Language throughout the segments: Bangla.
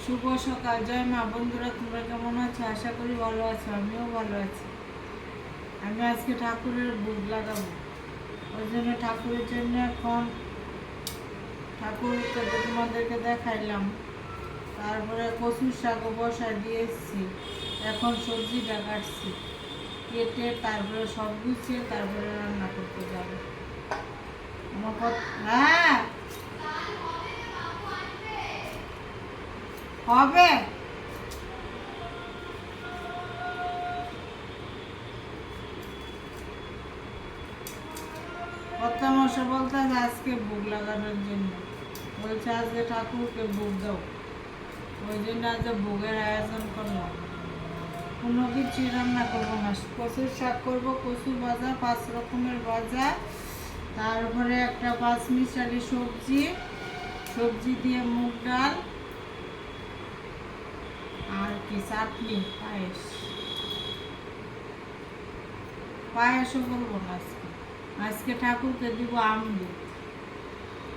শুভ সকাল, জয় মা। বন্ধুরা, তোমরা কেমন আছো? আশা করি ভালো আছো। আমিও ভালো আছি। আমি আজকে ঠাকুরের ভোগ লাগাবো, ওই জন্য ঠাকুরের জন্য এখন ঠাকুরকে তোমাদেরকে দেখাইলাম। তারপরে কচুর শাকও বসায় দিয়ে এসেছি। এখন সবজিটা কাটছি, কেটে তারপরে সব গুছিয়ে তারপরে রান্না করতে যাবো। আমার হ্যাঁ হবে। কর্তা মশাই বলতে আজকে ভোগ লাগানোর জন্য বলছে, আজকে ঠাকুরকে ভোগ দাও। ওই জন্য আজ ভোগের আয়োজন করলাম। কোনো কিছুই রান্না করবো না, কচুর শাক করবো, কচু ভাজা, 5 রকমের ভাজা, তারপরে একটা 5 মিশালি সবজি, সবজি দিয়ে মুগ ডাল, আর কি চাটনি, পায়েস। পায়েসও করবো না আজকে। আজকে ঠাকুরকে দিব আম দুধ।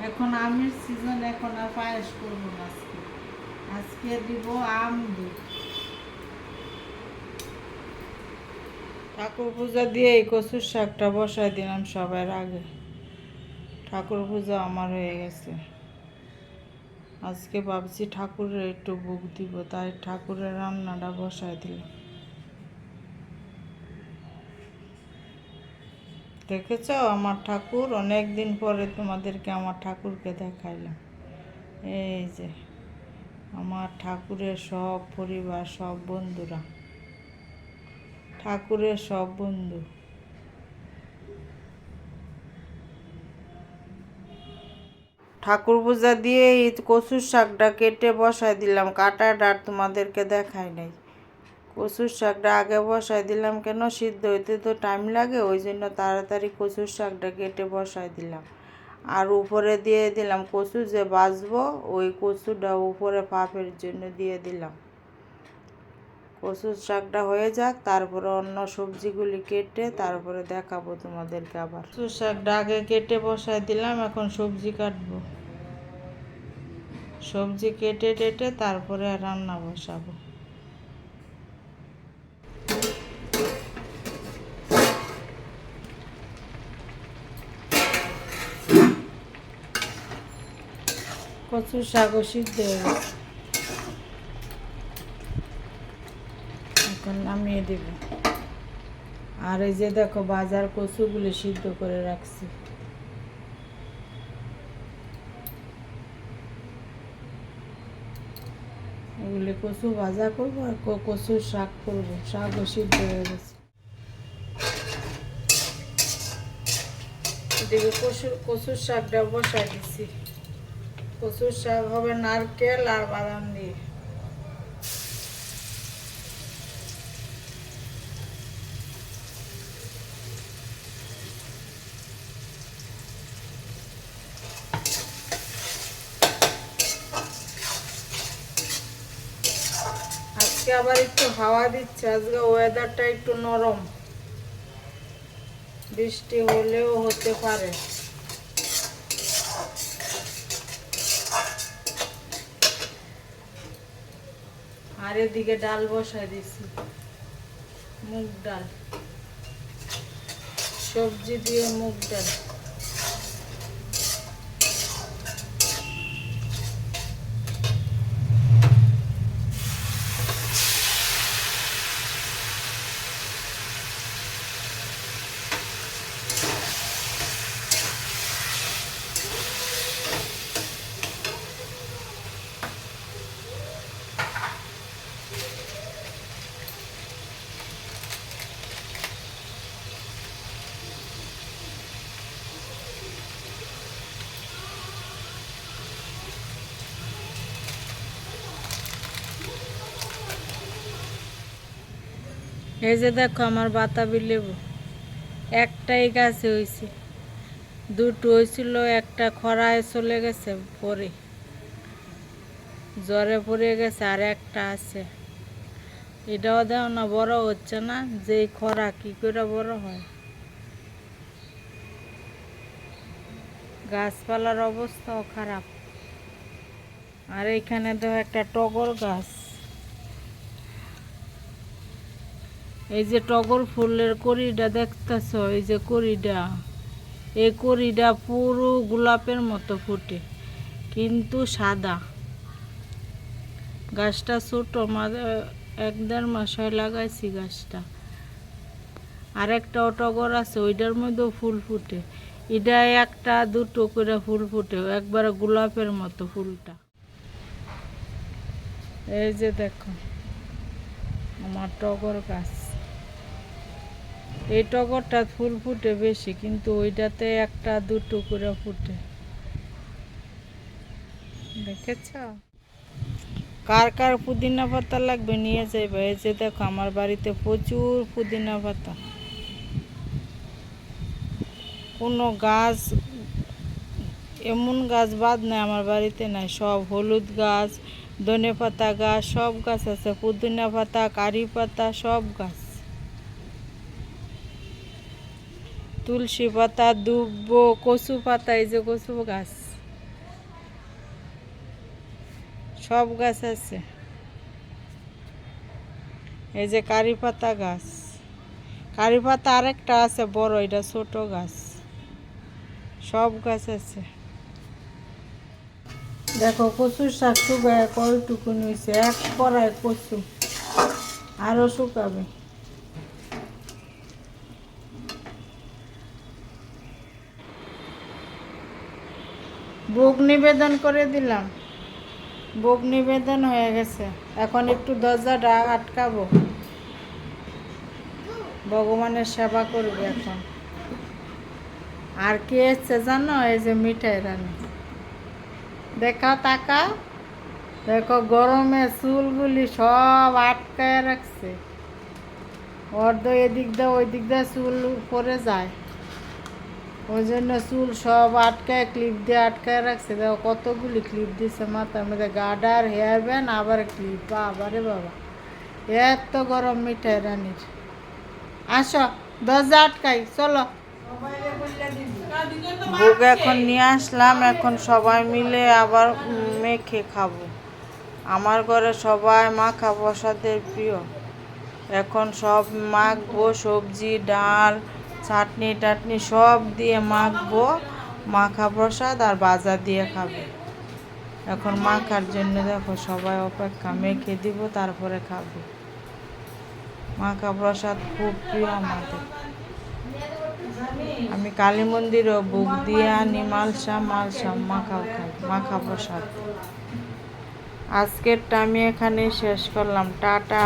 এখন আমের সিজন, এখন আর পায়েস করবো না আজকে। আজকে দিব আম দুধ। ঠাকুর পূজা দিয়ে এই কচুর শাকটা বসাই দিলাম সবার আগে। ঠাকুর পূজা আমার হয়ে গেছে। আজকে ভাবছি ঠাকুরের একটু ভোগ দিব, তাই ঠাকুরের রান্নাটা বসাই দিলাম। দেখেছ আমার ঠাকুর? অনেক দিন পরে তোমাদেরকে আমার ঠাকুরকে দেখাইলাম। এই যে আমার ঠাকুরের সব পরিবার, সব বন্ধুরা, ঠাকুরের সব বন্ধু। ঠাকুর পূজা দিয়ে এই কচুর শাকটা কেটে বসাই দিলাম। কাটাটা আর তোমাদেরকে দেখাই নাই। কচুর শাকটা আগে বসাই দিলাম, কেন সিদ্ধ হইতে তো টাইম লাগে, ওই জন্য তাড়াতাড়ি কচুর শাকটা কেটে বসাই দিলাম। আর উপরে দিয়ে দিলাম কচু যে বাজবো, ওই কচুটা উপরে পাপের জন্য দিয়ে দিলাম। কচুর শাকটা হয়ে যাক, তারপরে অন্য সবজিগুলি কেটে তারপরে দেখাবো তোমাদেরকে আবার। কচুর শাকটা আগে কেটে বসাই দিলাম, এখন সবজি কাটবো। সবজি কেটে টেটে তারপরে রান্না বসাবো। কচুর শাকও সিদ্ধ হয়ে গেছে, এখন নামিয়ে দেব। আর এই যে দেখো, বাজার কচুগুলি সিদ্ধ করে রাখছি। এগুলি কচু ভাজা করবো আর কচুর শাক করবো। শাকও সিদ্ধ হয়ে গেছে। এদিকে কচুর শাকটা বসাই দিচ্ছি। কচুর শাক হবে নারকেল আর বাদাম দিয়ে। আজকে আবার একটু হাওয়া দিচ্ছে, আজকে ওয়েদারটা একটু নরম, বৃষ্টি হলেও হতে পারে। আর এদিকে ডাল বসাই দিছি, মুগ ডাল, সবজি দিয়ে মুগ ডাল। এই যে দেখো আমার বাতাবি লেবু, একটাই গাছে হয়েছে। দুটো হয়েছিল, একটা খরায় চলে গেছে পরে, জ্বরে পড়ে গেছে, আর একটা আছে। এটাও দেও না, বড় হচ্ছে না। যে খরা কি করে বড় হয়? গাছপালার অবস্থাও খারাপ। আর এখানে তো একটা টগর গাছ, এই যে টগর ফুলের কড়িটা দেখতেছ, এই যে কড়িটা, এই কড়িটা পুরো গোলাপের মতো ফুটে কিন্তু সাদা। গাছটা ছোট, এক দেড় মাস হয় লাগাইছি গাছটা। আর একটা টগর আছে, ওইটার মধ্যেও ফুল ফুটে। এটা একটা দুটো করে ফুল ফুটে, একবারে গোলাপের মতো ফুলটা। এই যে দেখো আমার টগর গাছ, এই টগরটা ফুল ফুটে বেশি, কিন্তু ওইটাতে একটা দুটো করে ফুটে, দেখেছ? কার কার পুদিনা পাতা লাগবে নিয়ে যাইবে। এই যে দেখো আমার বাড়িতে প্রচুর পুদিনা পাতা। কোনো গাছ, এমন গাছ বাদ নাই আমার বাড়িতে নাই, সব হলুদ গাছ, ধনে পাতা গাছ, সব গাছ আছে, পুদিনা পাতা, কারি পাতা, সব গাছ, তুলসী পাতা, দুব্ব, কচু পাতা, এই যে কচু গাছ, সব গাছ আছে। এই যে কারি পাতা গাছ, কারি পাতা আরেকটা আছে বড়, এটা ছোট গাছ, সব গাছ আছে। দেখো কচুর শাক শুকায় কয়টুকু নিয়েছে, এক কড়াই কচু, আরো শুকাবে। ভোগ নিবেদন করে দিলাম, ভোগ নিবেদন হয়ে গেছে। এখন একটু দরজাটা আটকাবো, ভগবানের সেবা করবে এখন। আর কে এসছে জানো? এই যে মিঠাই রানী, দেখা তাকা, দেখো গরমে চুলগুলি সব আটকায় রাখছে, অর্ধ এদিক দিয়ে ওই দিক দিয়ে চুল পরে যায়, ওই জন্য চুল সব আটকায়, ক্লিপ দিয়ে আটকায় রাখছে। দেখো কতগুলি ক্লিপ দিছে মাথার মধ্যে, গার্ডার, হেয়ার ব্যান্ড, আবার ক্লিপ। বাবা রে বাবা, এত গরম মিঠাই রানীর। আসো দরজা আটকাই, চলো। ভোগ এখন নিয়ে আসলাম, এখন সবাই মিলে আবার মেখে খাবো। আমার ঘরে সবাই মাখা প্রসাদের প্রিয়। এখন সব মাখবো, সবজি, ডাল, চাটনি টাটনি সব দিয়ে মাখবো, মাখা প্রসাদ আর বাজার দিয়ে খাবে। এখন মাখার জন্য দেখো সবাই অপেক্ষা, মেখে দিব তারপরে খাবে। মাখা প্রসাদ খুব প্রিয় আমাদের। আমি কালী মন্দিরও ভোগ দিয়ে আনি, মালসা মাখাও খাই, মাখা প্রসাদ। আজকেরটা আমি এখানে শেষ করলাম, টাটা।